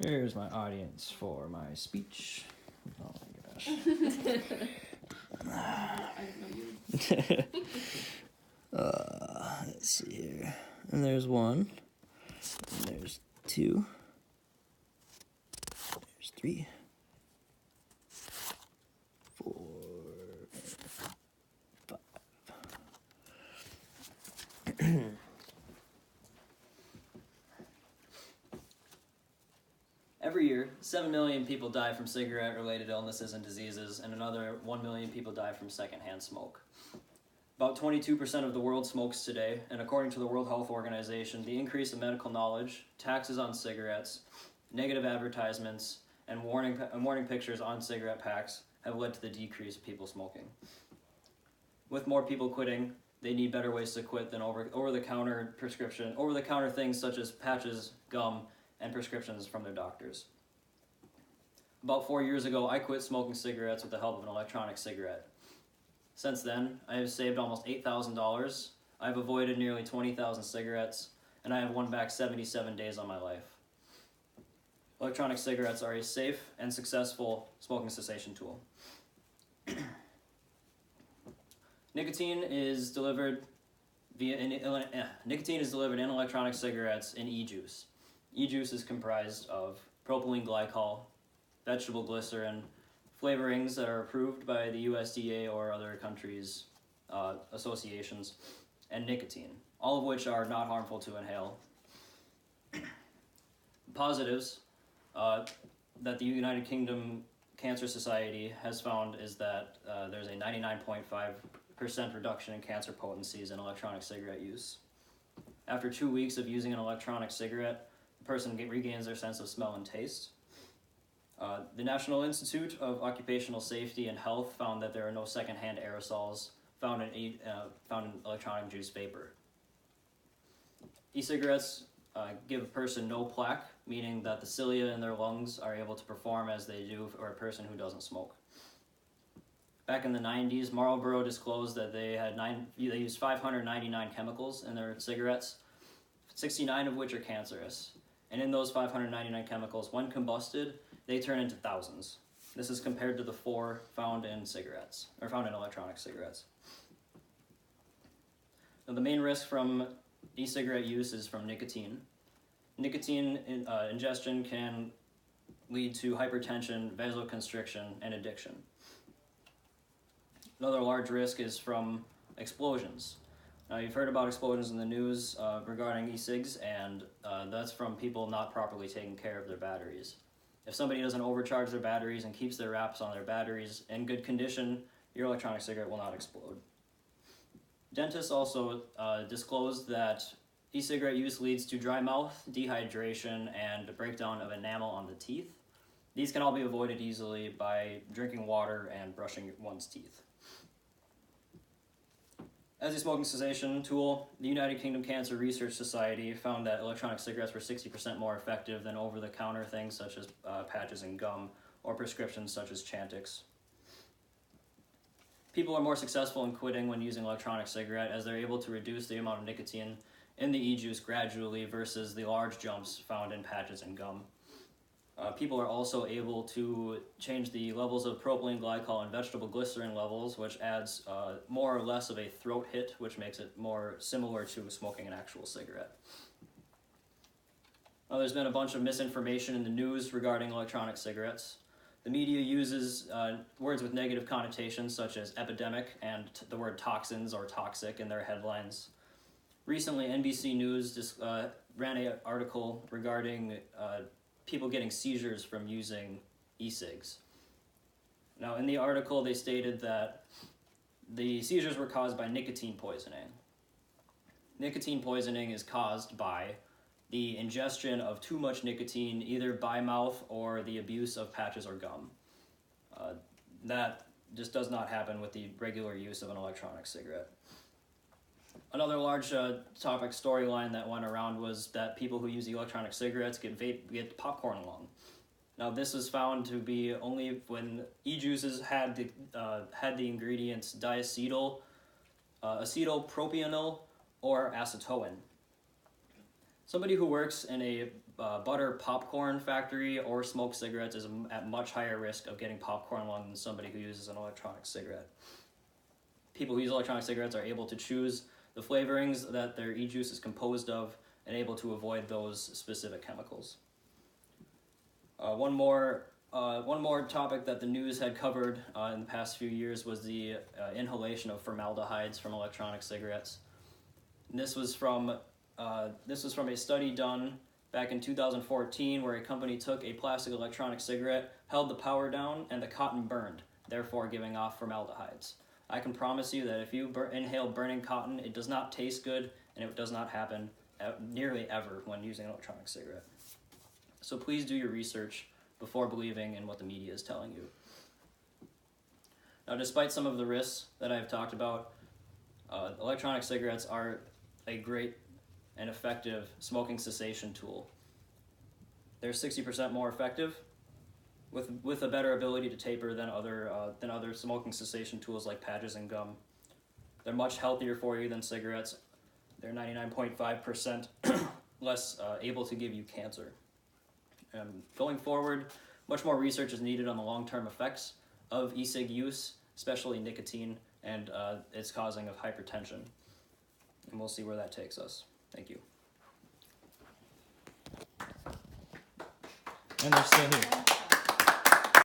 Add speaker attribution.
Speaker 1: Here's my audience for my speech. Oh my gosh.
Speaker 2: I didn't know you.
Speaker 1: Let's see here. And there's one. And there's two. There's three. 4, 5.
Speaker 3: Every year, 7 million people die from cigarette-related illnesses and diseases, and another 1 million people die from secondhand smoke. About 22% of the world smokes today, and according to the World Health Organization, the increase in medical knowledge, taxes on cigarettes, negative advertisements, and warning pictures on cigarette packs have led to the decrease of people smoking. With more people quitting, they need better ways to quit than over-the-counter things such as patches, gum, and prescriptions from their doctors. About 4 years ago, I quit smoking cigarettes with the help of an electronic cigarette. Since then, I have saved almost $8,000, I've avoided nearly 20,000 cigarettes, and I have won back 77 days on my life. Electronic cigarettes are a safe and successful smoking cessation tool. Nicotine is delivered in electronic cigarettes in e-juice. E-juice is comprised of propylene glycol, vegetable glycerin, flavorings that are approved by the USDA or other countries' associations, and nicotine, all of which are not harmful to inhale. Positives that the United Kingdom Cancer Society has found is that there's a 99.5% reduction in cancer potencies in electronic cigarette use. After 2 weeks of using an electronic cigarette, the person regains their sense of smell and taste. The National Institute of Occupational Safety and Health found that there are no secondhand aerosols found in electronic juice vapor. E-cigarettes give a person no plaque, meaning that the cilia in their lungs are able to perform as they do for a person who doesn't smoke. Back in the 90s, Marlboro disclosed that they used 599 chemicals in their cigarettes, 69 of which are cancerous. And in those 599 chemicals, when combusted, they turn into thousands. This is compared to the 4 found in electronic cigarettes. Now, the main risk from e-cigarette use is from nicotine. Nicotine ingestion can lead to hypertension, vasoconstriction, and addiction. Another large risk is from explosions. Now, you've heard about explosions in the news regarding e-cigs, and that's from people not properly taking care of their batteries. If somebody doesn't overcharge their batteries and keeps their wraps on their batteries in good condition, your electronic cigarette will not explode. Dentists also disclosed that e-cigarette use leads to dry mouth, dehydration, and breakdown of enamel on the teeth. These can all be avoided easily by drinking water and brushing one's teeth. As a smoking cessation tool, the United Kingdom Cancer Research Society found that electronic cigarettes were 60% more effective than over-the-counter things such as patches and gum, or prescriptions such as Chantix. People are more successful in quitting when using electronic cigarette as they're able to reduce the amount of nicotine in the e-juice gradually versus the large jumps found in patches and gum. People are also able to change the levels of propylene glycol and vegetable glycerin levels, which adds more or less of a throat hit, which makes it more similar to smoking an actual cigarette. There's been a bunch of misinformation in the news regarding electronic cigarettes. The media uses words with negative connotations such as epidemic and the word toxins or toxic in their headlines. Recently, NBC News ran an article regarding people getting seizures from using e-cigs. Now, in the article, they stated that the seizures were caused by nicotine poisoning. Nicotine poisoning is caused by the ingestion of too much nicotine, either by mouth or the abuse of patches or gum. That just does not happen with the regular use of an electronic cigarette. Another large topic storyline that went around was that people who use electronic cigarettes get popcorn lung. Now, this is found to be only when e-juices had the ingredients diacetyl, acetylpropionyl, or acetone. Somebody who works in a butter popcorn factory or smoke cigarettes is at much higher risk of getting popcorn lung than somebody who uses an electronic cigarette. People who use electronic cigarettes are able to choose the flavorings that their e-juice is composed of and able to avoid those specific chemicals. One more topic that the news had covered in the past few years was the inhalation of formaldehydes from electronic cigarettes. And this was from a study done back in 2014 where a company took a plastic electronic cigarette, held the power down, and the cotton burned, therefore giving off formaldehydes. I can promise you that if you inhale burning cotton, it does not taste good, and it does not happen nearly ever when using an electronic cigarette. So please do your research before believing in what the media is telling you. Now, despite some of the risks that I've talked about, electronic cigarettes are a great and effective smoking cessation tool. They're 60% more effective, with a better ability to taper than other smoking cessation tools like patches and gum. They're much healthier for you than cigarettes. They're 99.5% less able to give you cancer. Going forward, much more research is needed on the long-term effects of e-cig use, especially nicotine and its causing of hypertension. And we'll see where that takes us. Thank you.
Speaker 1: And they're still here.